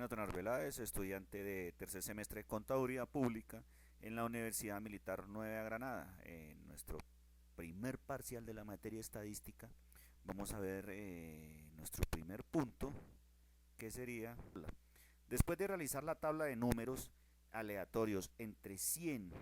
Jonathan Arbeláez, estudiante de tercer semestre de Contaduría Pública en la Universidad Militar Nueva Granada. En nuestro primer parcial de la materia estadística vamos a ver nuestro primer punto, que sería: después de realizar la tabla de números aleatorios entre 100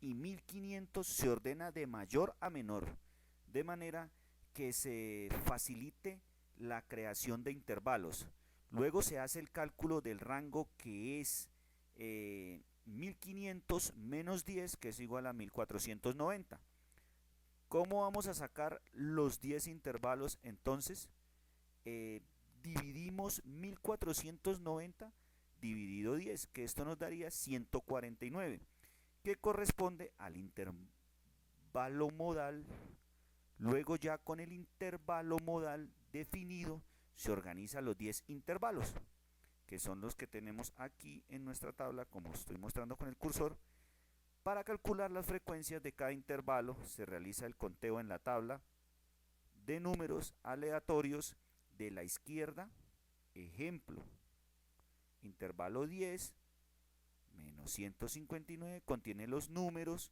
y 1500 se ordena de mayor a menor, de manera que se facilite la creación de intervalos. Luego se hace el cálculo del rango, que es 1500 menos 10, que es igual a 1490. ¿Cómo vamos a sacar los 10 intervalos entonces? Dividimos 1490 dividido 10, que esto nos daría 149, que corresponde al intervalo modal. Luego, ya con el intervalo modal definido, se organizan los 10 intervalos, que son los que tenemos aquí en nuestra tabla, como estoy mostrando con el cursor. Para calcular las frecuencias de cada intervalo se realiza el conteo en la tabla de números aleatorios de la izquierda. Ejemplo: intervalo 10 menos 159 contiene los números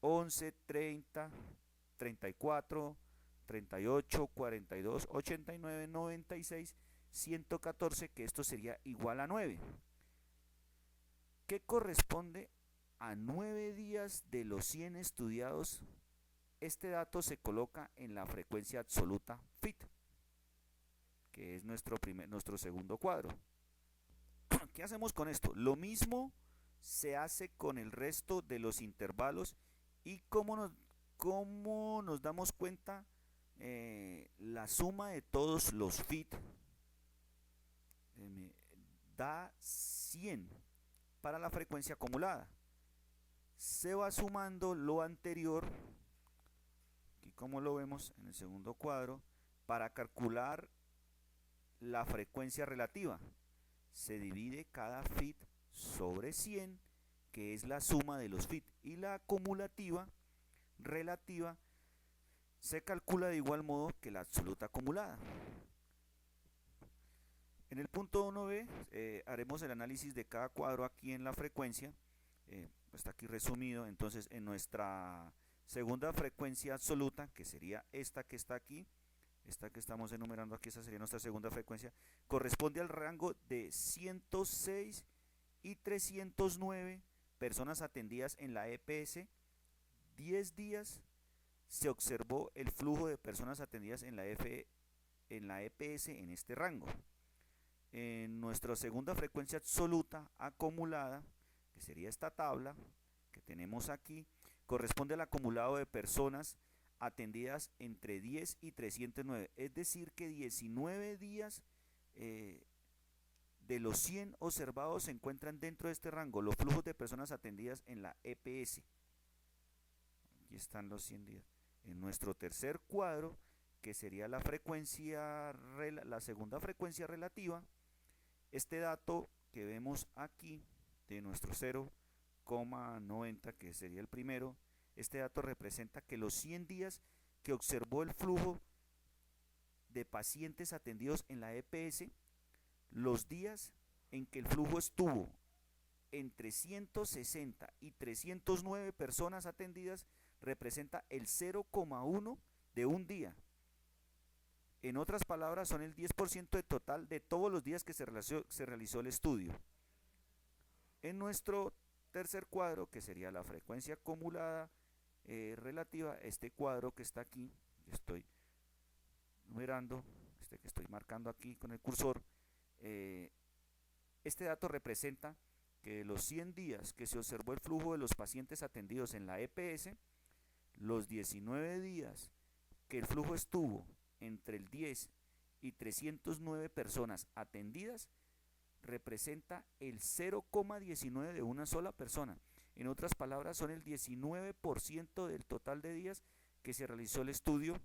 11, 30, 34, 38, 42, 89, 96, 114, que esto sería igual a 9, que corresponde a 9 días de los 100 estudiados. Este dato se coloca en la frecuencia absoluta FIT, que es nuestro segundo cuadro. ¿Qué hacemos con esto? Lo mismo se hace con el resto de los intervalos. ¿Y cómo nos damos cuenta? La suma de todos los FIT da 100 para la frecuencia acumulada. Se va sumando lo anterior, aquí como lo vemos en el segundo cuadro, para calcular la frecuencia relativa. Se divide cada FIT sobre 100, que es la suma de los FIT, y la acumulativa relativa se calcula de igual modo que la absoluta acumulada. En el punto 1b haremos el análisis de cada cuadro aquí en la frecuencia. Está aquí resumido. Entonces, en nuestra segunda frecuencia absoluta, que sería esta que está aquí, esta que estamos enumerando aquí, esa sería nuestra segunda frecuencia, corresponde al rango de 106 y 309 personas atendidas en la EPS. 10 días se observó el flujo de personas atendidas en la EPS en este rango. En nuestra segunda frecuencia absoluta acumulada, que sería esta tabla que tenemos aquí, corresponde al acumulado de personas atendidas entre 10 y 309, es decir que 19 días de los 100 observados se encuentran dentro de este rango, los flujos de personas atendidas en la EPS. Aquí están los 100 días. En nuestro tercer cuadro, que sería la segunda frecuencia relativa, este dato que vemos aquí de nuestro 0,90, que sería el primero, este dato representa que los 100 días que observó el flujo de pacientes atendidos en la EPS, los días en que el flujo estuvo entre 160 y 309 personas atendidas, representa el 0,1 de un día. En otras palabras, son el 10% de total de todos los días que se realizó el estudio. En nuestro tercer cuadro, que sería la frecuencia acumulada relativa, este cuadro que está aquí, yo estoy numerando, que estoy marcando aquí con el cursor, este dato representa que los 100 días que se observó el flujo de los pacientes atendidos en la EPS, los 19 días que el flujo estuvo entre el 10 y 309 personas atendidas, representa el 0,19 de una sola persona. En otras palabras, son el 19% del total de días que se realizó el estudio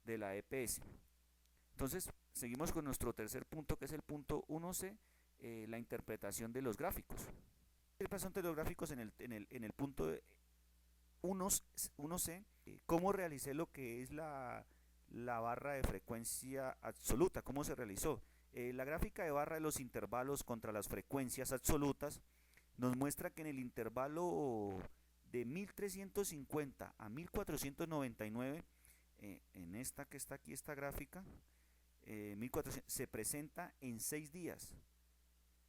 de la EPS. Entonces, seguimos con nuestro tercer punto, que es el punto 1C, la interpretación de los gráficos. La interpretación de los gráficos en el punto 1C, cómo realicé lo que es la la barra de frecuencia absoluta. ¿Cómo se realizó? La gráfica de barra de los intervalos contra las frecuencias absolutas nos muestra que en el intervalo de 1350 a 1499, en esta que está aquí, esta gráfica, 1400, se presenta en 6 días,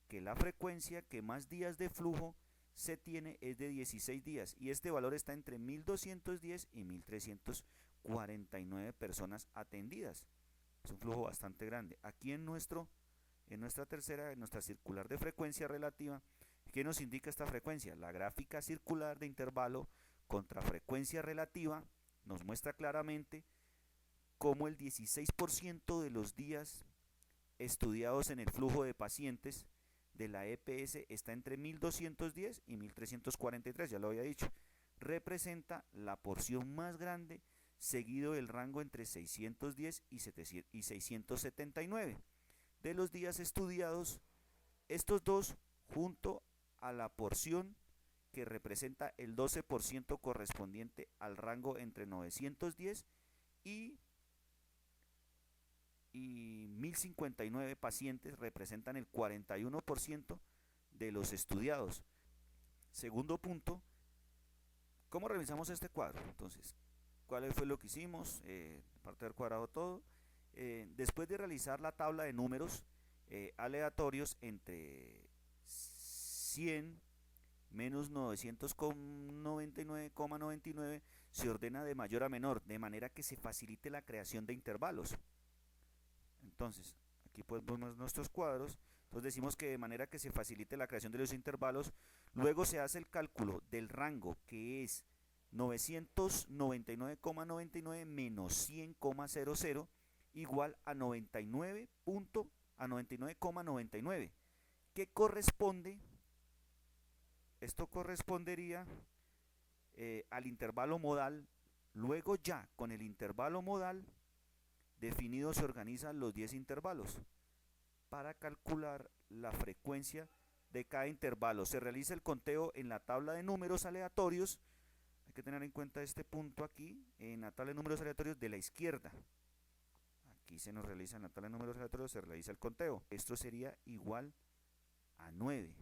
que la frecuencia que más días de flujo se tiene es de 16 días, y este valor está entre 1210 y 1349 personas atendidas. Es un flujo bastante grande. Aquí en nuestra circular de frecuencia relativa, ¿qué nos indica esta frecuencia? La gráfica circular de intervalo contra frecuencia relativa nos muestra claramente cómo el 16% de los días estudiados en el flujo de pacientes de la EPS está entre 1210 y 1343, ya lo había dicho. Representa la porción más grande, seguido del rango entre 610 y 679 de los días estudiados. Estos dos, junto a la porción que representa el 12% correspondiente al rango entre 910 y 1059 pacientes, representan el 41% de los estudiados. Segundo punto, ¿cómo revisamos este cuadro? Entonces, ¿cuál fue lo que hicimos? Parte del cuadrado todo. Después de realizar la tabla de números aleatorios entre 100 menos 999,99, se ordena de mayor a menor, de manera que se facilite la creación de intervalos. Entonces, aquí pues vemos nuestros cuadros. Entonces decimos que de manera que se facilite la creación de los intervalos, luego se hace el cálculo del rango, que es 999,99 menos 100,00 igual a 99,99, que corresponde, esto correspondería al intervalo modal. Luego ya con el intervalo modal definido se organizan los 10 intervalos para calcular la frecuencia de cada intervalo. Se realiza el conteo en la tabla de números aleatorios. Hay que tener en cuenta este punto aquí, en la tabla de números aleatorios de la izquierda. Aquí se nos realiza en la tabla de números aleatorios, se realiza el conteo. Esto sería igual a 9,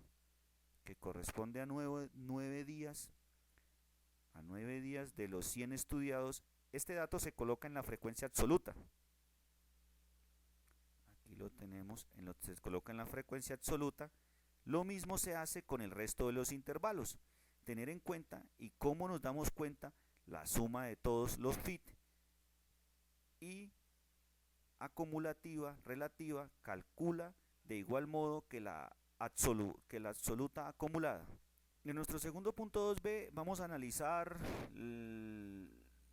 que corresponde a 9 días. A 9 días de los 100 estudiados. Este dato se coloca en la frecuencia absoluta. Aquí lo tenemos, se coloca en la frecuencia absoluta. Lo mismo se hace con el resto de los intervalos. Tener en cuenta, y cómo nos damos cuenta, la suma de todos los fit y acumulativa relativa calcula de igual modo que la absoluta acumulada. En nuestro segundo punto 2b vamos a analizar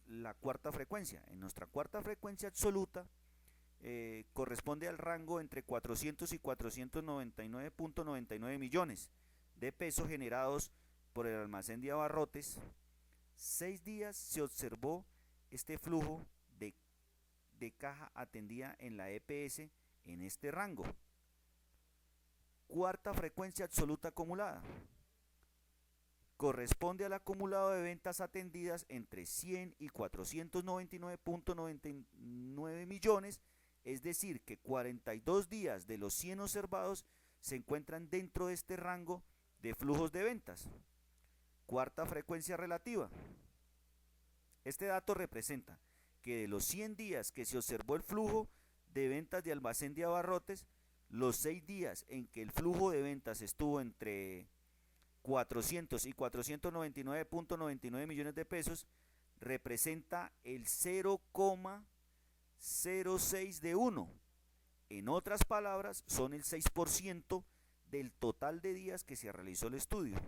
la cuarta frecuencia. En nuestra cuarta frecuencia absoluta corresponde al rango entre 400 y 499.99 millones de pesos generados por el almacén de abarrotes. 6 días se observó este flujo de caja atendida en la EPS en este rango. Cuarta frecuencia absoluta acumulada corresponde al acumulado de ventas atendidas entre 100 y 499.99 millones, es decir, que 42 días de los 100 observados se encuentran dentro de este rango de flujos de ventas. Cuarta frecuencia relativa. Este dato representa que de los 100 días que se observó el flujo de ventas de almacén de abarrotes, los 6 días en que el flujo de ventas estuvo entre 400 y 499.99 millones de pesos, representa el 0,06 de 1. En otras palabras, son el 6% del total de días que se realizó el estudio.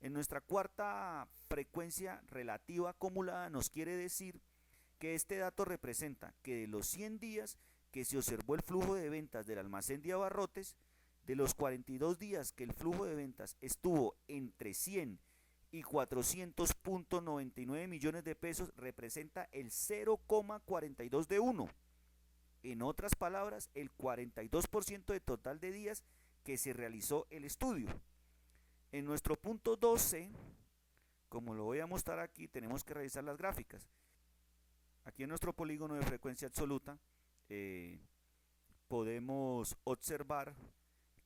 En nuestra cuarta frecuencia relativa acumulada nos quiere decir que este dato representa que de los 100 días que se observó el flujo de ventas del almacén de abarrotes, de los 42 días que el flujo de ventas estuvo entre 100 y 400.99 millones de pesos, representa el 0,42 de 1. En otras palabras, el 42% del total de días que se realizó el estudio. En nuestro punto 12 como lo voy a mostrar aquí, tenemos que revisar las gráficas. Aquí en nuestro polígono de frecuencia absoluta podemos observar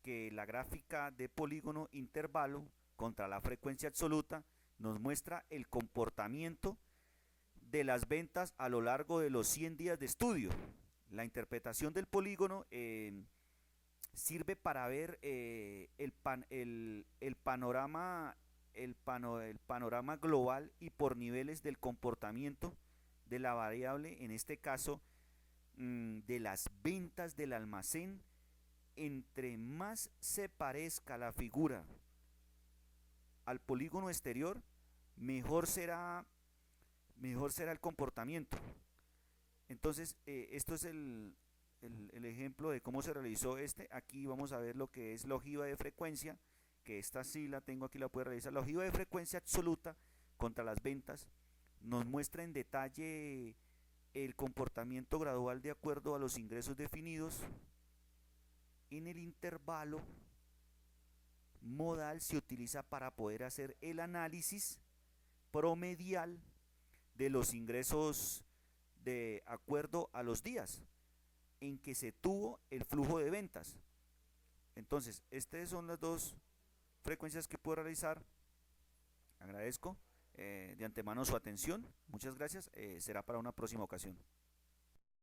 que la gráfica de polígono intervalo contra la frecuencia absoluta nos muestra el comportamiento de las ventas a lo largo de los 100 días de estudio. La interpretación del polígono sirve para ver el panorama global y por niveles del comportamiento de la variable, en este caso de las ventas del almacén. Entre más se parezca la figura al polígono exterior, mejor será el comportamiento. Entonces, esto es el ejemplo de cómo se realizó este. Aquí vamos a ver lo que es la ojiva de frecuencia, que esta sí la tengo aquí, la puedo realizar. La ojiva de frecuencia absoluta contra las ventas nos muestra en detalle el comportamiento gradual de acuerdo a los ingresos definidos. En el intervalo modal se utiliza para poder hacer el análisis promedial de los ingresos de acuerdo a los días en que se tuvo el flujo de ventas. Entonces, estas son las dos frecuencias que puedo realizar. Agradezco de antemano su atención. Muchas gracias. Será para una próxima ocasión.